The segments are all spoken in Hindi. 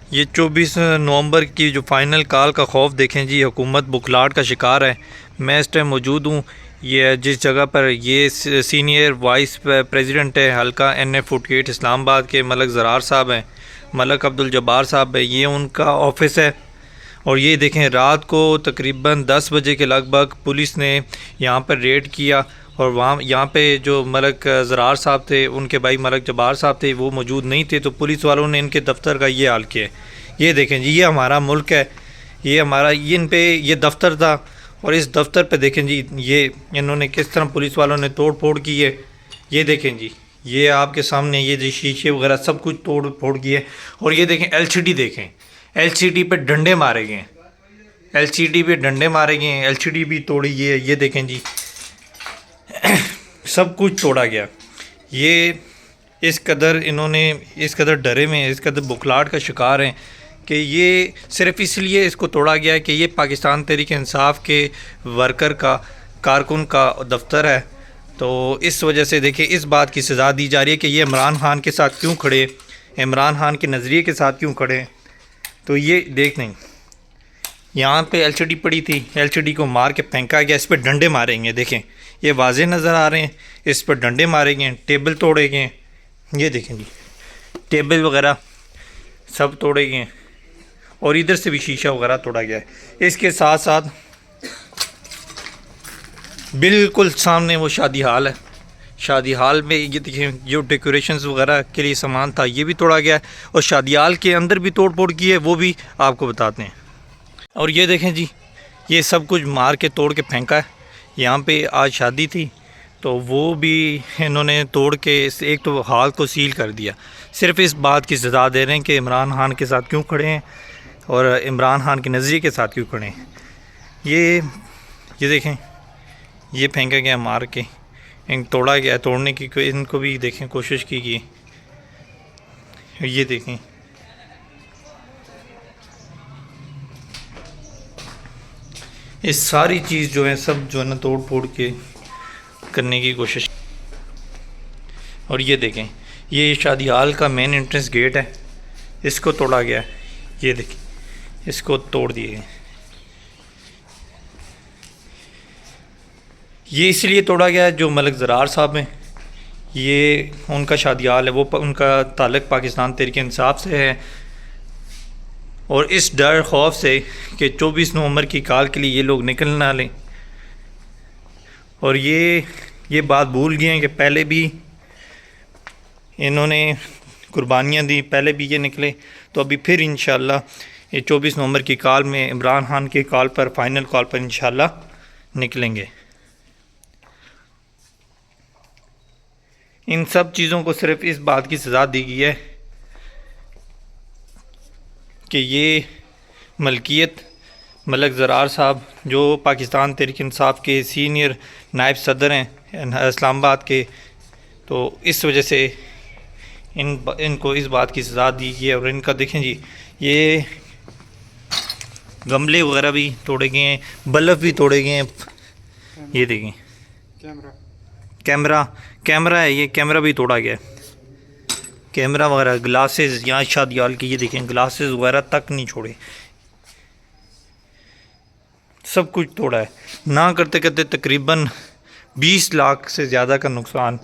ये 24 नवंबर की जो फ़ाइनल कॉल का खौफ देखें जी, हुकूमत बुखलाहट का शिकार है। मैं इस टाइम मौजूद हूँ ये जिस जगह पर ये सीनियर वाइस प्रेसिडेंट है हल्का NF48 इस्लामाबाद के मलक ज़रार साहब हैं, मलक अब्दुल जब्बार साहब है, ये उनका ऑफिस है। और ये देखें रात को तकरीबन 10 बजे के लगभग पुलिस ने यहाँ पर रेड किया और वहाँ यहाँ पे जो मलक ज़रार साहब थे, उनके भाई मलक जब्बार साहब थे, वो मौजूद नहीं थे, तो पुलिस वालों ने इनके दफ्तर का ये हाल किया। ये देखें जी, ये हमारा मुल्क है, ये हमारा, ये इन पे ये दफ्तर था और इस दफ्तर पे देखें जी ये इन्होंने किस तरह पुलिस वालों ने तोड़ फोड़ की है। ये देखें जी, ये आपके सामने ये जो शीशे वगैरह सब कुछ तोड़ फोड़ की है। और ये देखें LCD देखें, LCD पे डंडे मारे गए हैं, LCD पे डंडे मारे गए हैं, LCD भी तोड़ी गई है। ये देखें जी सब कुछ तोड़ा गया। ये इस कदर इन्होंने इस कदर डरे में, इस कदर बुखलाहट का शिकार हैं कि ये सिर्फ़ इसलिए इसको तोड़ा गया है कि ये पाकिस्तान तहरीक इंसाफ के वर्कर का, कारकुन का दफ्तर है। तो इस वजह से देखिए इस बात की सज़ा दी जा रही है कि ये इमरान खान के साथ क्यों खड़े, इमरान खान के नज़रिए के साथ क्यों खड़े। तो ये देख नहीं, यहाँ पे LCD पड़ी थी, LCD को मार के फेंका गया, इस पर डंडे मारेंगे, देखें ये वाज़े नज़र आ रहे हैं, इस पर डंडे मारे गए, टेबल तोड़े गए, ये देखें जी टेबल वगैरह सब तोड़े गए और इधर से भी शीशा वगैरह तोड़ा गया है। इसके साथ साथ बिल्कुल सामने वो शादी हाल है, शादी हाल में ये देखें जो डेकोरेशंस वगैरह के लिए सामान था ये भी तोड़ा गया है और शादी हाल के अंदर भी तोड़ फोड़ की है, वो भी आपको बताते हैं। और ये देखें जी, ये सब कुछ मार के तोड़ के फेंका है। यहाँ पे आज शादी थी तो वो भी इन्होंने तोड़ के एक तो हाल को सील कर दिया। सिर्फ इस बात की सज़ा दे रहे हैं कि इमरान खान के साथ क्यों खड़े हैं और इमरान खान के नज़रिए के साथ क्यों खड़े हैं। ये देखें, ये फेंका गया मार के, इन तोड़ा गया, तोड़ने की इनको भी देखें कोशिश की गई। ये देखें ये सारी चीज़ जो है सब जो है ना तोड़ फोड़ के करने की कोशिश। और ये देखें, ये शादी हाल का मेन एंट्रेंस गेट है, इसको तोड़ा गया है। ये देखें, इसको तोड़ दिए गए। ये इसलिए तोड़ा गया है जो मलक ज़रार साहब हैं, ये उनका शादी हाल है, वो उनका ताल्लुक़ पाकिस्तान तहरीक इंसाफ से है। और इस डर खौफ से कि 24 नवंबर की कॉल के लिए ये लोग निकल ना लें। और ये बात भूल गए हैं कि पहले भी इन्होंने कुर्बानियाँ दी, पहले भी ये निकले, तो अभी फिर इंशाल्लाह ये 24 नवंबर की कॉल में इमरान खान के कॉल पर, फाइनल कॉल पर इंशाल्लाह निकलेंगे। इन सब चीज़ों को सिर्फ इस बात की सज़ा दी गई है कि ये मलकियत मलक ज़रार साहब जो पाकिस्तान तहरीक इंसाफ के सीनियर नायब सदर हैं इस्लामाबाद के, तो इस वजह से इनको इस बात की सज़ा दी गई है। और इनका देखें जी, ये गमले वगैरह भी तोड़े गए हैं, बल्ब भी तोड़े गए हैं। ये देखें कैमरा है, ये कैमरा भी तोड़ा गया है, कैमरा वगैरह, ग्लासेस, यहाँ शादी हाल की ये देखें ग्लासेस वगैरह तक नहीं छोड़े, सब कुछ तोड़ा है। ना करते करते तकरीबन 20 लाख से ज़्यादा का नुकसान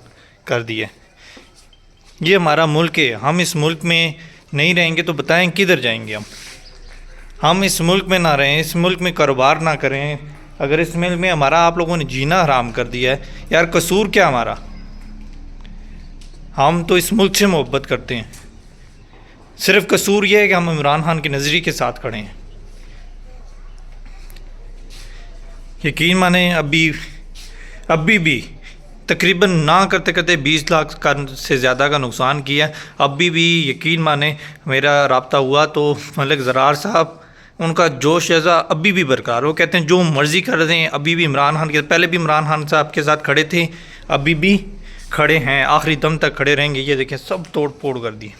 कर दिया। ये हमारा मुल्क है, हम इस मुल्क में नहीं रहेंगे तो बताएं किधर जाएंगे हम इस मुल्क में ना रहें, इस मुल्क में कारोबार ना करें, अगर इस मुल्क में हमारा आप लोगों ने जीना हराम कर दिया है, यार कसूर क्या हमारा? हम तो इस मुल्क से मोहब्बत करते हैं, सिर्फ कसूर ये है कि हम इमरान खान के नज़रिए के साथ खड़े हैं। यकीन माने अभी भी तकरीबन ना करते करते 20 लाख का से ज़्यादा का नुकसान किया। अभी भी यकीन माने मेरा रब्ता हुआ तो मलक ज़रार साहब, उनका जोश जज़्बा अभी भी बरकरार, वो कहते हैं जो मर्ज़ी कर रहे हैं। अभी भी इमरान खान के, पहले भी इमरान खान साहब के साथ खड़े थे, अभी भी खड़े हैं, आखिरी दम तक खड़े रहेंगे। ये देखें सब तोड़ फोड़ कर दी।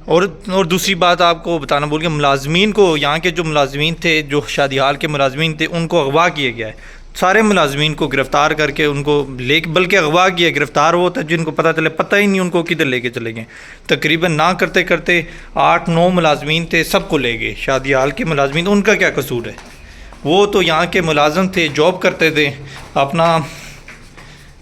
और दूसरी बात आपको बताना भूल गया, मुलाजमीन को, यहाँ के जो मुलाजमीन थे, जो शादी हाल के मुलाजमीन थे, उनको अगवा किया गया है। सारे मुलाजमीन को गिरफ़्तार करके उनको ले, बल्कि अगवा किया। गिरफ़्तार वो होता है जिनको पता ही नहीं उनको किधर लेके चले गए। तकरीबन ना करते करते 8-9 मुलाजमीन थे, सबको ले गए। शादी हाल के मुलाजमीन, उनका क्या कसूर है? वो तो यहाँ के मुलाजम थे, जॉब करते थे, अपना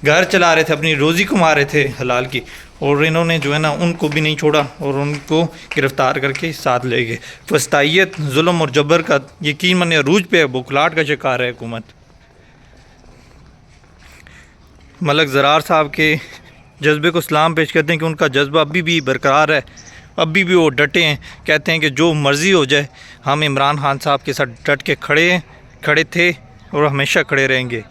घर चला रहे थे, अपनी रोज़ी कमा रहे थे हलाल की, और इन्होंने जो है ना उनको भी नहीं छोड़ा और उनको गिरफ़्तार करके साथ ले गए। फस्तायत, जुल्म और जबर का यकीन माने अरूज पे बुखलाहट का शिकार है हुकूमत। मलक ज़रार साहब के जज्बे को सलाम पेश करते हैं कि उनका जज्बा अभी भी बरकरार है, अभी भी वो डटे हैं। कहते हैं कि जो मर्ज़ी हो जाए, हम इमरान खान साहब के साथ डट के खड़े थे और हमेशा खड़े रहेंगे।